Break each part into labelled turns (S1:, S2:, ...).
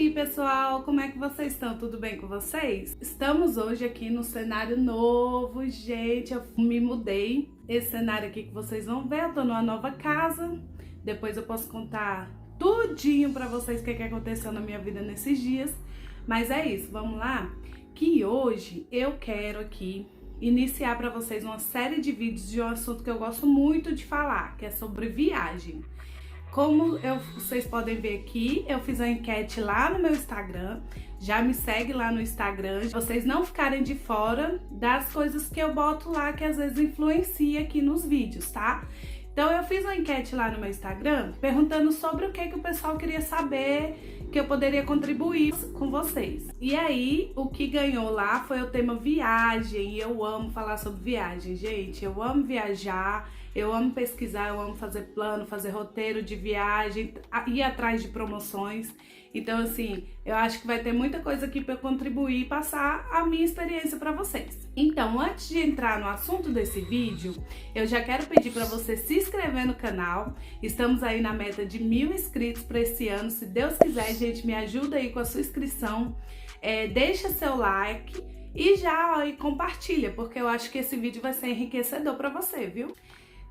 S1: aí, pessoal, como é que vocês estão? Tudo bem com vocês? Estamos hoje aqui no cenário novo, gente, eu me mudei. Esse cenário aqui que vocês vão ver, eu tô numa nova casa. Depois eu posso contar tudinho pra vocês o que aconteceu na minha vida nesses dias. Mas é isso, vamos lá? Que hoje eu quero aqui iniciar pra vocês uma série de vídeos de um assunto que eu gosto muito de falar, que é sobre viagem. Como vocês podem ver aqui, eu fiz uma enquete lá no meu Instagram, já me segue lá no Instagram, vocês não ficarem de fora das coisas que eu boto lá, que às vezes influencia aqui nos vídeos, tá? Então eu fiz uma enquete lá no meu Instagram, perguntando sobre o que o pessoal queria saber, que eu poderia contribuir com vocês. E aí, o que ganhou lá foi o tema viagem, e eu amo falar sobre viagem, gente, eu amo viajar. Eu amo pesquisar, eu amo fazer plano, fazer roteiro de viagem, ir atrás de promoções. Então, assim, eu acho que vai ter muita coisa aqui para eu contribuir e passar a minha experiência para vocês. Então, antes de entrar no assunto desse vídeo, eu já quero pedir para você se inscrever no canal. Estamos aí na meta de 1000 inscritos para esse ano. Se Deus quiser, gente, me ajuda aí com a sua inscrição. Deixa seu like e já compartilha, porque eu acho que esse vídeo vai ser enriquecedor para você, viu?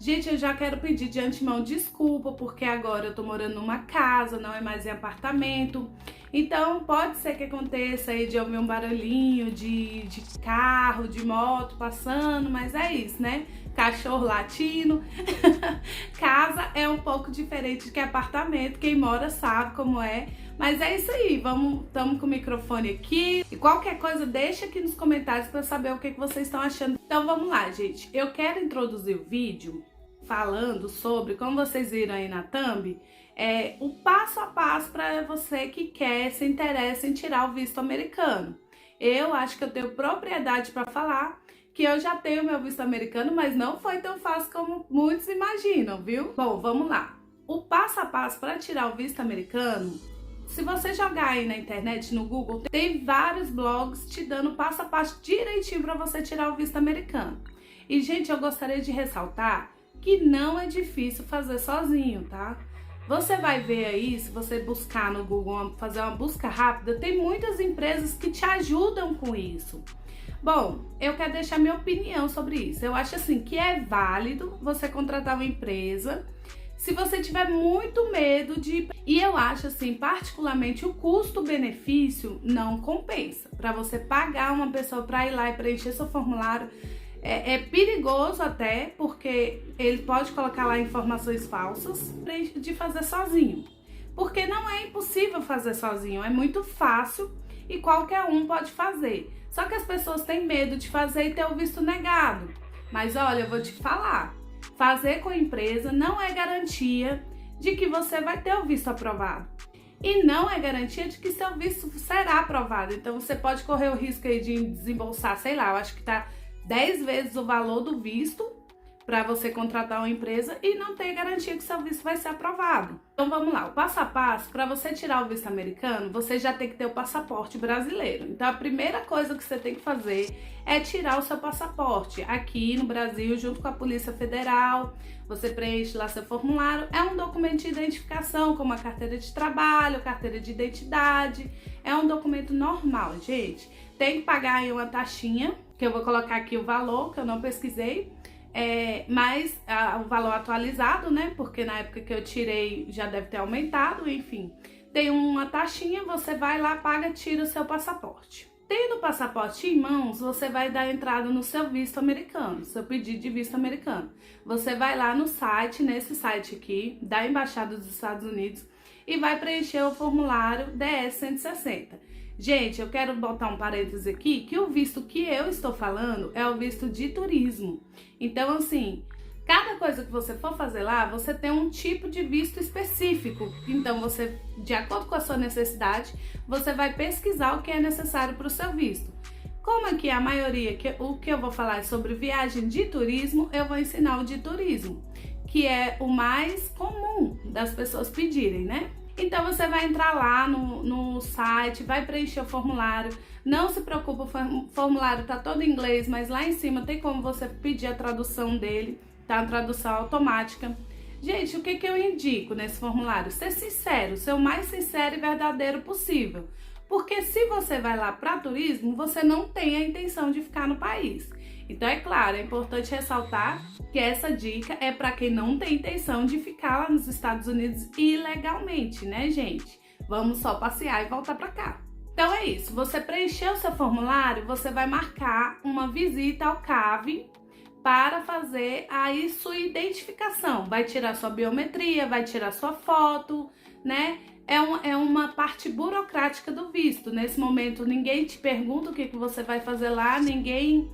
S1: Gente, eu já quero pedir de antemão desculpa, porque agora eu tô morando numa casa, não é mais em apartamento. Então, pode ser que aconteça aí de ouvir um barulhinho de carro, de moto passando, mas é isso, né? Cachorro latindo. Casa é um pouco diferente que apartamento, quem mora sabe como é. Mas é isso aí, estamos com o microfone aqui. E qualquer coisa, deixa aqui nos comentários para saber o que vocês estão achando. Então vamos lá, gente. Eu quero introduzir o vídeo falando sobre, como vocês viram aí na thumb, o passo a passo para você que quer, se interessa em tirar o visto americano. Eu acho que eu tenho propriedade para falar que eu já tenho meu visto americano, mas não foi tão fácil como muitos imaginam, viu? Bom, vamos lá. O passo a passo para tirar o visto americano, se você jogar aí na internet, no Google, tem vários blogs te dando passo a passo direitinho para você tirar o visto americano. E, gente, eu gostaria de ressaltar que não é difícil fazer sozinho, tá? Você vai ver aí, se você buscar no Google, fazer uma busca rápida, tem muitas empresas que te ajudam com isso. Bom, eu quero deixar minha opinião sobre isso. Eu acho assim que é válido você contratar uma empresa se você tiver muito medo de... E eu acho assim, particularmente, o custo-benefício não compensa. Para você pagar uma pessoa para ir lá e preencher seu formulário, é perigoso até, porque ele pode colocar lá informações falsas de fazer sozinho. Porque não é impossível fazer sozinho, é muito fácil e qualquer um pode fazer. Só que as pessoas têm medo de fazer e ter o visto negado. Mas olha, eu vou te falar, fazer com a empresa não é garantia de que você vai ter o visto aprovado. E não é garantia de que seu visto será aprovado. Então você pode correr o risco aí de desembolsar, sei lá, eu acho que tá 10 vezes o valor do visto para você contratar uma empresa e não ter garantia que seu visto vai ser aprovado. Então vamos lá, o passo a passo, para você tirar o visto americano, você já tem que ter o passaporte brasileiro. Então a primeira coisa que você tem que fazer é tirar o seu passaporte aqui no Brasil, junto com a Polícia Federal. Você preenche lá seu formulário, é um documento de identificação, como a carteira de trabalho, carteira de identidade, é um documento normal, gente. Tem que pagar aí uma taxinha, que eu vou colocar aqui o valor, que eu não pesquisei, mas o valor atualizado, né? Porque na época que eu tirei já deve ter aumentado, enfim. Tem uma taxinha, você vai lá, paga, tira o seu passaporte. Tendo o passaporte em mãos, você vai dar entrada no seu visto americano, seu pedido de visto americano. Você vai lá no site, nesse site aqui, da Embaixada dos Estados Unidos, e vai preencher o formulário DS-160. Gente, eu quero botar um parêntese aqui, que o visto que eu estou falando é o visto de turismo. Então, assim, cada coisa que você for fazer lá, você tem um tipo de visto específico. Então, você, de acordo com a sua necessidade, você vai pesquisar o que é necessário para o seu visto. Como aqui a maioria, o que eu vou falar é sobre viagem de turismo, eu vou ensinar o de turismo, que é o mais comum das pessoas pedirem, né? Então você vai entrar lá no site, vai preencher o formulário. Não se preocupe, o formulário tá todo em inglês, mas lá em cima tem como você pedir a tradução dele, tá? A tradução automática. Gente, o que eu indico nesse formulário? Ser sincero, ser o mais sincero e verdadeiro possível. Porque se você vai lá para turismo, você não tem a intenção de ficar no país. Então, é claro, é importante ressaltar que essa dica é para quem não tem intenção de ficar lá nos Estados Unidos ilegalmente, né, gente? Vamos só passear e voltar para cá. Então é isso, você preencheu seu formulário, você vai marcar uma visita ao CAV para fazer aí sua identificação. Vai tirar sua biometria, vai tirar sua foto, né? É uma parte burocrática do visto. Nesse momento, ninguém te pergunta o que você vai fazer lá, ninguém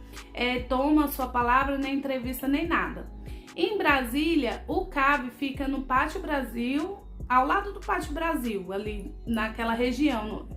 S1: toma a sua palavra, nem entrevista, nem nada. Em Brasília, o CAV fica no Pátio Brasil, ao lado do Pátio Brasil, ali naquela região.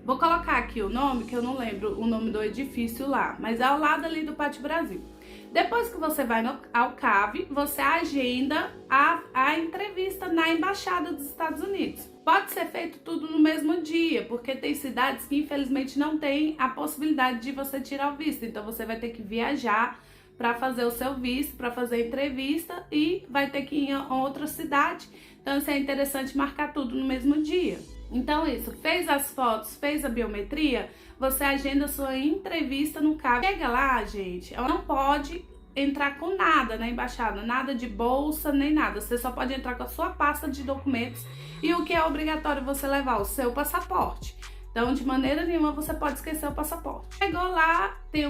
S1: Vou colocar aqui o nome, que eu não lembro o nome do edifício lá, mas é ao lado ali do Pátio Brasil. Depois que você vai ao CAV, você agenda a entrevista na Embaixada dos Estados Unidos. Pode ser feito tudo no mesmo dia, porque tem cidades que infelizmente não tem a possibilidade de você tirar o visto. Então você vai ter que viajar para fazer o seu visto, para fazer a entrevista e vai ter que ir em outra cidade. Então isso é interessante marcar tudo no mesmo dia. Então isso, fez as fotos, fez a biometria, você agenda a sua entrevista no CAV. Chega lá, gente, não pode entrar com nada na embaixada, nada de bolsa nem nada. Você só pode entrar com a sua pasta de documentos e o que é obrigatório você levar, o seu passaporte. Então, de maneira nenhuma você pode esquecer o passaporte. Chegou lá, tem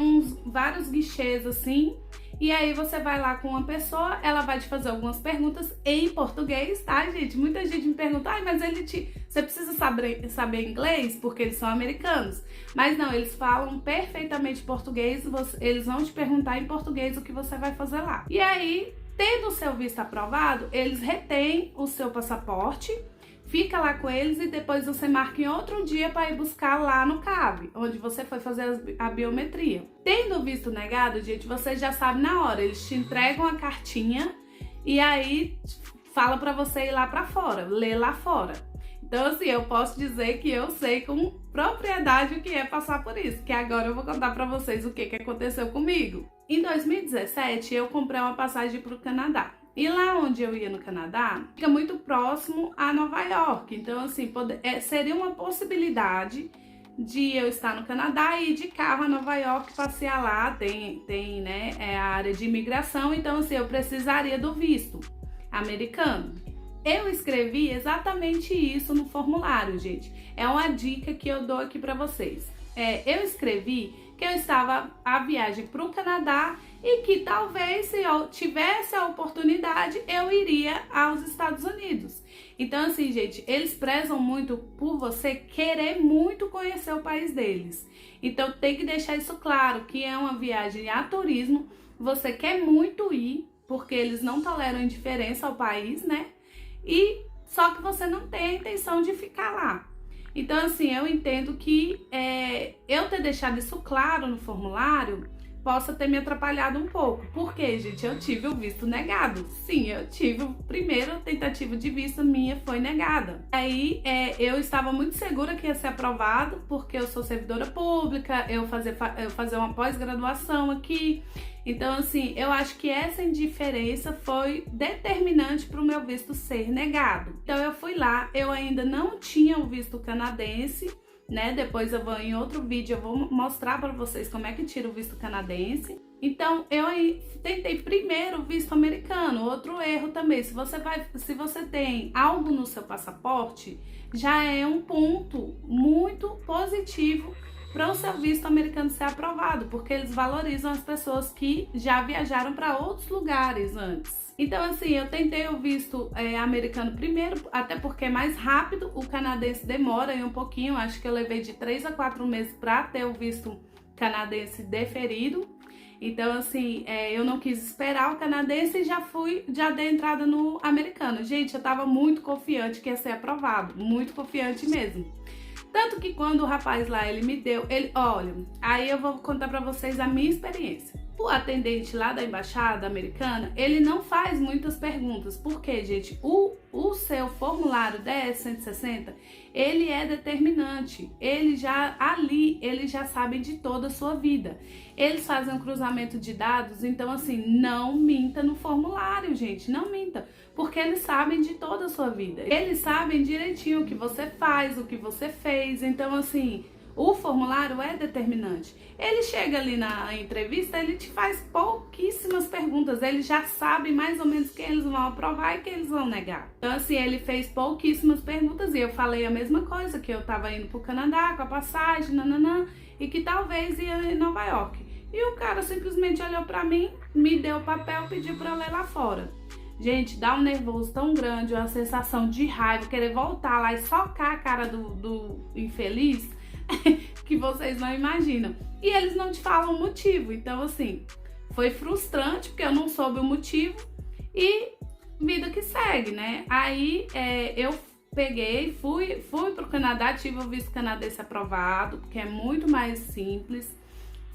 S1: vários guichês assim, e aí você vai lá com uma pessoa, ela vai te fazer algumas perguntas em português, tá, gente? Muita gente me pergunta, mas você precisa saber inglês porque eles são americanos. Mas não, eles falam perfeitamente português, eles vão te perguntar em português o que você vai fazer lá. E aí, tendo o seu visto aprovado, eles retêm o seu passaporte, fica lá com eles e depois você marca em outro dia para ir buscar lá no CAV, onde você foi fazer a biometria. Tendo o visto negado, gente, você já sabe na hora, eles te entregam a cartinha e aí fala para você ir lá para fora, ler lá fora. Então, assim, eu posso dizer que eu sei com propriedade o que é passar por isso, que agora eu vou contar para vocês o que aconteceu comigo. Em 2017, eu comprei uma passagem para o Canadá. E lá onde eu ia no Canadá, fica muito próximo a Nova York. Então, assim, seria uma possibilidade de eu estar no Canadá e ir de carro a Nova York, passear lá. Tem né, a área de imigração. Então, assim, eu precisaria do visto americano. Eu escrevi exatamente isso no formulário, gente. É uma dica que eu dou aqui para vocês. Eu escrevi que eu estava a viagem para o Canadá e que talvez, se eu tivesse a oportunidade, eu iria aos Estados Unidos. Então, assim, gente, eles prezam muito por você querer muito conhecer o país deles. Então, tem que deixar isso claro, que é uma viagem a turismo, você quer muito ir, porque eles não toleram indiferença ao país, né? E só que você não tem a intenção de ficar lá. Então, assim, eu entendo que eu ter deixado isso claro no formulário possa ter me atrapalhado um pouco. Porque, gente, eu tive o visto negado. Sim, eu tive a primeira tentativa de visto minha foi negada. Aí, eu estava muito segura que ia ser aprovado, porque eu sou servidora pública, eu fazer uma pós-graduação aqui. Então, assim, eu acho que essa indiferença foi determinante para o meu visto ser negado. Então, eu fui lá, eu ainda não tinha o visto canadense, né? Depois eu vou em outro vídeo, eu vou mostrar para vocês como é que tira o visto canadense. Então, eu tentei primeiro o visto americano. Outro erro também, se você tem algo no seu passaporte, já é um ponto muito positivo para o seu visto americano ser aprovado, porque eles valorizam as pessoas que já viajaram para outros lugares antes. Então, assim, eu tentei o visto americano primeiro, até porque é mais rápido, o canadense demora aí um pouquinho, acho que eu levei de 3 a 4 meses para ter o visto canadense deferido. Então, assim, eu não quis esperar o canadense e já dei entrada no americano. Gente, eu tava muito confiante que ia ser aprovado, muito confiante mesmo. Tanto que quando o rapaz lá, ele me deu, olha, aí eu vou contar pra vocês a minha experiência. O atendente lá da embaixada americana, ele não faz muitas perguntas, porque, gente, o seu formulário DS-160, ele é determinante, eles já sabem de toda a sua vida, eles fazem um cruzamento de dados, então assim, não minta no formulário, gente, não minta, porque eles sabem de toda a sua vida, eles sabem direitinho o que você faz, o que você fez, então assim, o formulário é determinante. Ele chega ali na entrevista, ele te faz pouquíssimas perguntas, ele já sabe mais ou menos quem eles vão aprovar e quem eles vão negar. Então assim, ele fez pouquíssimas perguntas e eu falei a mesma coisa, que eu tava indo pro Canadá com a passagem, nananã, e que talvez ia em Nova York. E o cara simplesmente olhou pra mim, me deu o papel, pediu pra eu ler lá fora. Gente, dá um nervoso tão grande, uma sensação de raiva, querer voltar lá e socar a cara do infeliz, que vocês não imaginam. E eles não te falam o motivo. Então, assim, foi frustrante, porque eu não soube o motivo. E vida que segue, né? Aí, eu peguei, fui pro Canadá, tive o visto canadense aprovado, porque é muito mais simples.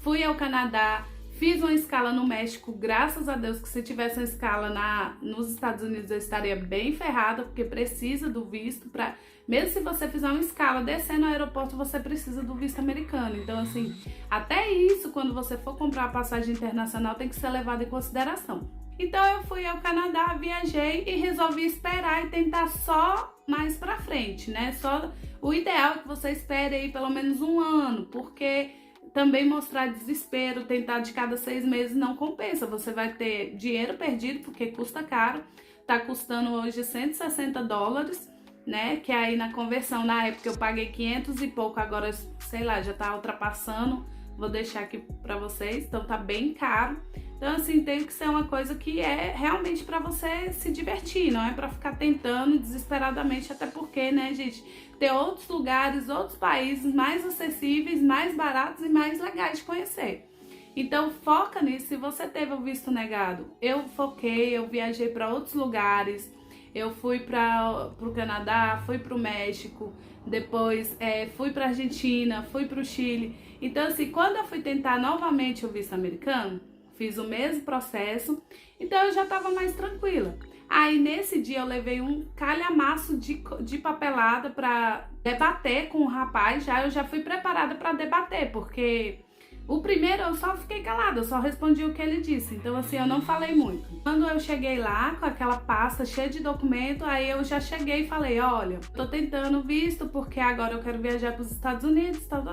S1: Fui ao Canadá, fiz uma escala no México, graças a Deus, que se tivesse uma escala nos Estados Unidos eu estaria bem ferrada, porque precisa do visto para... Mesmo se você fizer uma escala, descer no aeroporto, você precisa do visto americano. Então, assim, até isso, quando você for comprar a passagem internacional, tem que ser levado em consideração. Então, eu fui ao Canadá, viajei e resolvi esperar e tentar só mais pra frente, né? Só o ideal é que você espere aí pelo menos um ano, porque também mostrar desespero, tentar de cada 6 meses não compensa. Você vai ter dinheiro perdido, porque custa caro. Tá custando hoje $160, né, que aí na conversão, na época eu paguei 500 e pouco, agora, sei lá, já tá ultrapassando, vou deixar aqui pra vocês, então tá bem caro. Então assim, tem que ser uma coisa que é realmente pra você se divertir, não é pra ficar tentando desesperadamente, até porque, né, gente, tem outros lugares, outros países mais acessíveis, mais baratos e mais legais de conhecer. Então foca nisso. Se você teve o visto negado, eu foquei, eu viajei pra outros lugares. Eu fui para o Canadá, fui para o México, depois fui para a Argentina, fui para o Chile. Então, assim, quando eu fui tentar novamente o visto americano, fiz o mesmo processo, então eu já estava mais tranquila. Aí, nesse dia, eu levei um calhamaço de papelada para debater com o rapaz, eu já fui preparada para debater, porque... O primeiro eu só fiquei calada, eu só respondi o que ele disse, então assim, eu não falei muito. Quando eu cheguei lá com aquela pasta cheia de documento, aí eu já cheguei e falei, olha, tô tentando visto porque agora eu quero viajar para os Estados Unidos, tal.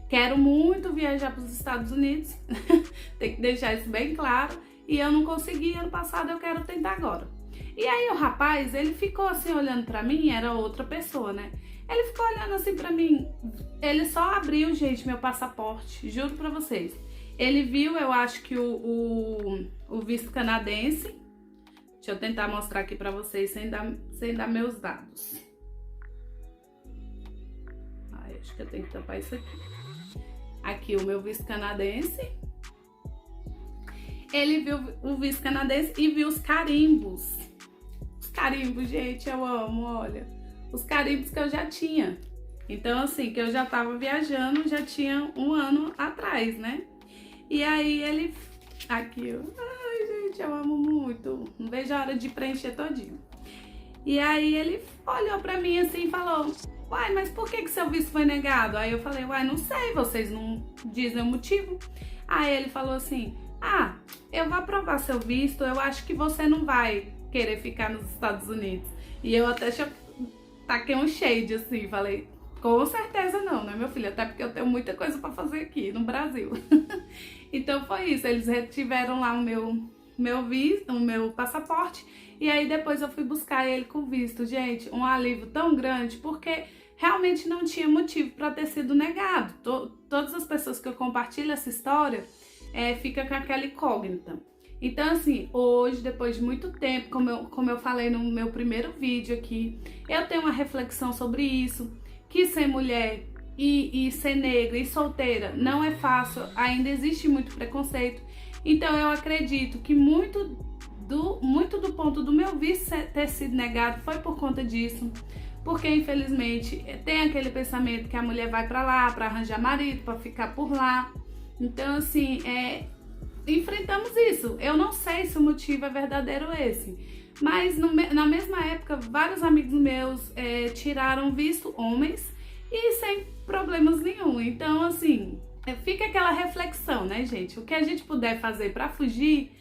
S1: Quero muito viajar para os Estados Unidos, tem que deixar isso bem claro, e eu não consegui ano passado, eu quero tentar agora. E aí o rapaz, ele ficou assim olhando pra mim, era outra pessoa, né? Ele ficou olhando assim pra mim, ele só abriu, gente, meu passaporte, juro pra vocês. Ele viu, eu acho que o visto canadense. Deixa eu tentar mostrar aqui pra vocês sem dar meus dados. Ai, acho que eu tenho que tampar isso aqui. Aqui o meu visto canadense. Ele viu o visto canadense e viu os carimbos. Os carimbos, gente, eu amo, olha. Os carimbos que eu já tinha. Então, assim, que eu já tava viajando, já tinha um ano atrás, né? E aí ele... Aqui, ó. Ai, gente, eu amo muito. Não vejo a hora de preencher todinho. E aí ele olhou pra mim assim e falou... Uai, mas por que seu visto foi negado? Aí eu falei, uai, não sei, vocês não dizem o motivo. Aí ele falou assim... Ah, eu vou aprovar seu visto, eu acho que você não vai querer ficar nos Estados Unidos. E eu até taquei um shade assim, falei, com certeza não, né, meu filho? Até porque eu tenho muita coisa pra fazer aqui no Brasil. Então foi isso, eles retiveram lá o meu visto, o meu passaporte, e aí depois eu fui buscar ele com visto. Gente, um alívio tão grande, porque realmente não tinha motivo para ter sido negado. Todas as pessoas que eu compartilho essa história, fica com aquela incógnita. Então, assim, hoje, depois de muito tempo, como eu falei no meu primeiro vídeo aqui, eu tenho uma reflexão sobre isso, que ser mulher e ser negra e solteira não é fácil, ainda existe muito preconceito. Então, eu acredito que muito do ponto do meu visto ter sido negado foi por conta disso, porque, infelizmente, tem aquele pensamento que a mulher vai pra lá pra arranjar marido, pra ficar por lá. Então, assim, enfrentamos isso. Eu não sei se o motivo é verdadeiro esse, mas na mesma época, vários amigos meus tiraram visto homens e sem problemas nenhum. Então, assim, fica aquela reflexão, né, gente? O que a gente puder fazer para fugir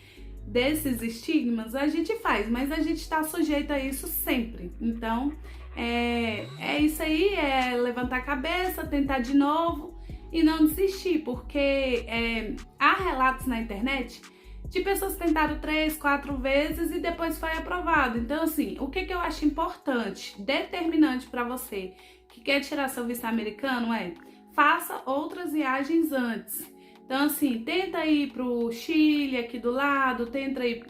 S1: desses estigmas, a gente faz, mas a gente está sujeito a isso sempre. Então, é isso aí, é levantar a cabeça, tentar de novo e não desistir, porque há relatos na internet de pessoas que tentaram 3, 4 vezes e depois foi aprovado. Então, assim, o que eu acho importante, determinante para você que quer tirar seu visto americano faça outras viagens antes. Então, assim, tenta ir pro Chile, aqui do lado, tenta ir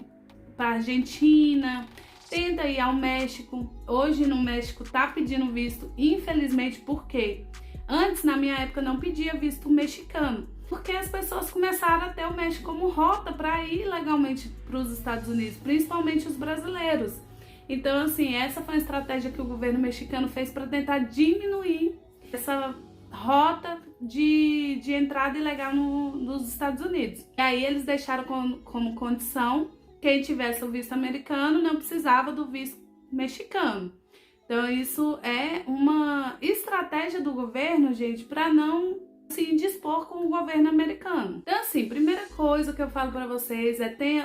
S1: pra Argentina, tenta ir ao México. Hoje no México tá pedindo visto, infelizmente, por quê? Antes, na minha época, não pedia visto mexicano, porque as pessoas começaram a ter o México como rota para ir legalmente para os Estados Unidos, principalmente os brasileiros. Então, assim, essa foi uma estratégia que o governo mexicano fez para tentar diminuir essa rota de entrada ilegal nos Estados Unidos. E aí eles deixaram como condição quem tivesse o visto americano não precisava do visto mexicano. Então isso é uma estratégia do governo, gente, para não se indispor com o governo americano. Então, assim, primeira coisa que eu falo para vocês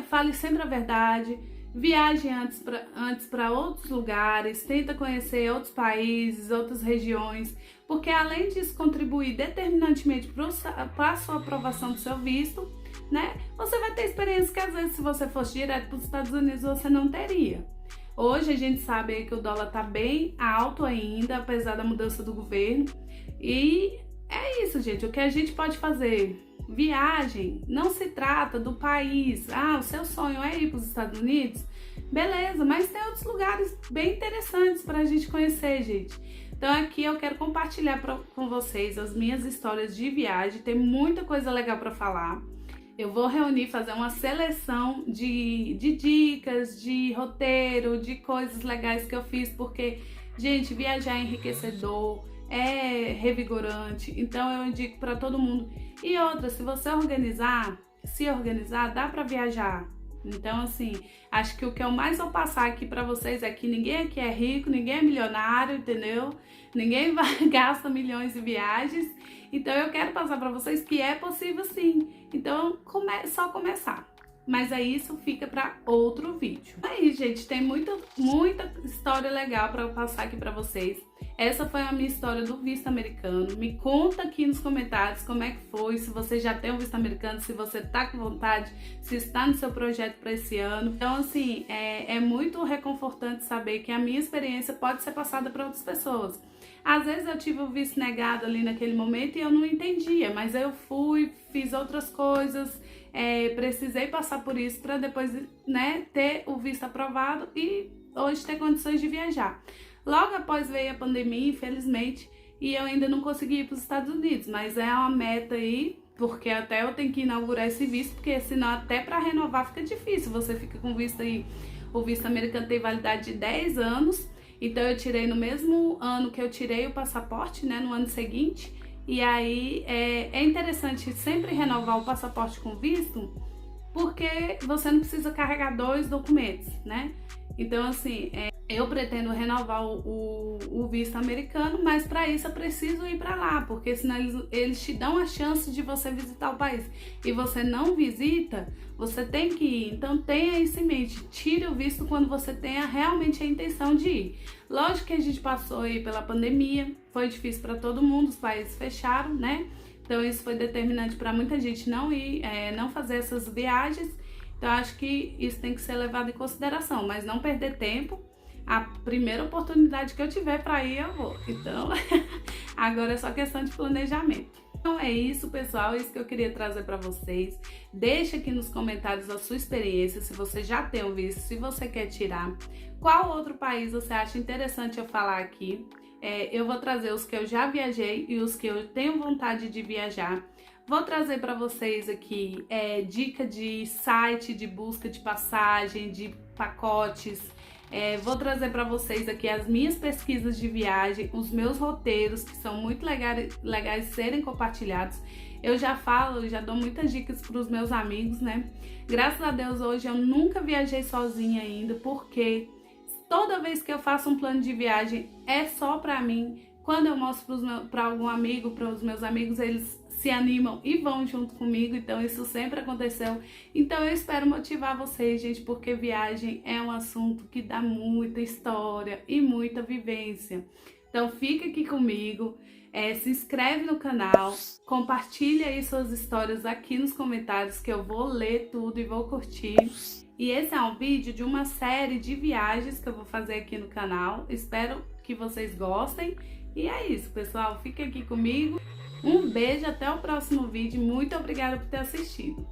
S1: fale sempre a verdade. Viaje antes para outros lugares, tenta conhecer outros países, outras regiões, porque além disso contribuir determinantemente para a sua aprovação do seu visto, né? Você vai ter experiências que às vezes se você fosse direto para os Estados Unidos você não teria. Hoje a gente sabe aí que o dólar tá bem alto ainda, apesar da mudança do governo. E é isso, gente, o que a gente pode fazer? Viagem, não se trata do país. O seu sonho é ir para os Estados Unidos? Beleza, mas tem outros lugares bem interessantes para a gente conhecer, gente. Então aqui eu quero compartilhar com vocês as minhas histórias de viagem. Tem muita coisa legal para falar. Eu vou fazer uma seleção de dicas, de roteiro, de coisas legais que eu fiz, porque, gente, viajar é enriquecedor, é revigorante, então eu indico para todo mundo. E outra, se você se organizar, dá para viajar. Então, assim, acho que o que eu mais vou passar aqui para vocês é que ninguém aqui é rico, ninguém é milionário, entendeu? Ninguém gasta milhões em viagens. Então, eu quero passar para vocês que é possível sim. Então, só começar. Mas aí isso fica para outro vídeo. Aí, gente, tem muita história legal para eu passar aqui para vocês. Essa foi a minha história do visto americano. Me conta aqui nos comentários como é que foi, se você já tem um visto americano, se você tá com vontade, se está no seu projeto para esse ano. Então, assim, é muito reconfortante saber que a minha experiência pode ser passada para outras pessoas. Às vezes eu tive o visto negado ali naquele momento e eu não entendia, mas eu fui, fiz outras coisas, precisei passar por isso para depois, né, ter o visto aprovado e hoje ter condições de viajar. Logo após veio a pandemia, infelizmente, e eu ainda não consegui ir para os Estados Unidos, mas é uma meta aí, porque até eu tenho que inaugurar esse visto, porque senão até para renovar fica difícil, você fica com visto aí, o visto americano tem validade de 10 anos, então eu tirei no mesmo ano que eu tirei o passaporte, né, no ano seguinte, e aí é interessante sempre renovar o passaporte com visto, porque você não precisa carregar 2 documentos, né? Então, assim, eu pretendo renovar o visto americano, mas para isso eu preciso ir para lá, porque senão eles te dão a chance de você visitar o país e você não visita, você tem que ir. Então tenha isso em mente, tire o visto quando você tenha realmente a intenção de ir. Lógico que a gente passou aí pela pandemia, foi difícil para todo mundo, os países fecharam, né? Então isso foi determinante para muita gente não ir, não fazer essas viagens. Então acho que isso tem que ser levado em consideração, mas não perder tempo. A primeira oportunidade que eu tiver para ir, eu vou. Então, agora é só questão de planejamento. Então é isso, pessoal, isso que eu queria trazer para vocês. Deixa aqui nos comentários a sua experiência, se você já tem um visto, se você quer tirar. Qual outro país você acha interessante eu falar aqui? Eu vou trazer os que eu já viajei e os que eu tenho vontade de viajar. Vou trazer para vocês aqui dica de site de busca de passagem, de pacotes, Vou trazer para vocês aqui as minhas pesquisas de viagem, os meus roteiros, que são muito legais de serem compartilhados. Eu já falo, já dou muitas dicas para os meus amigos, né? Graças a Deus hoje eu nunca viajei sozinha ainda, porque toda vez que eu faço um plano de viagem é só para mim. Quando eu mostro para algum amigo, para os meus amigos, eles se animam e vão junto comigo, então isso sempre aconteceu. Então eu espero motivar vocês, gente, porque viagem é um assunto que dá muita história e muita vivência. Então fica aqui comigo, se inscreve no canal, compartilha aí suas histórias aqui nos comentários que eu vou ler tudo e vou curtir. E esse é um vídeo de uma série de viagens que eu vou fazer aqui no canal. Espero que vocês gostem. E é isso, pessoal. Fica aqui comigo. Um beijo, até o próximo vídeo. Muito obrigada por ter assistido.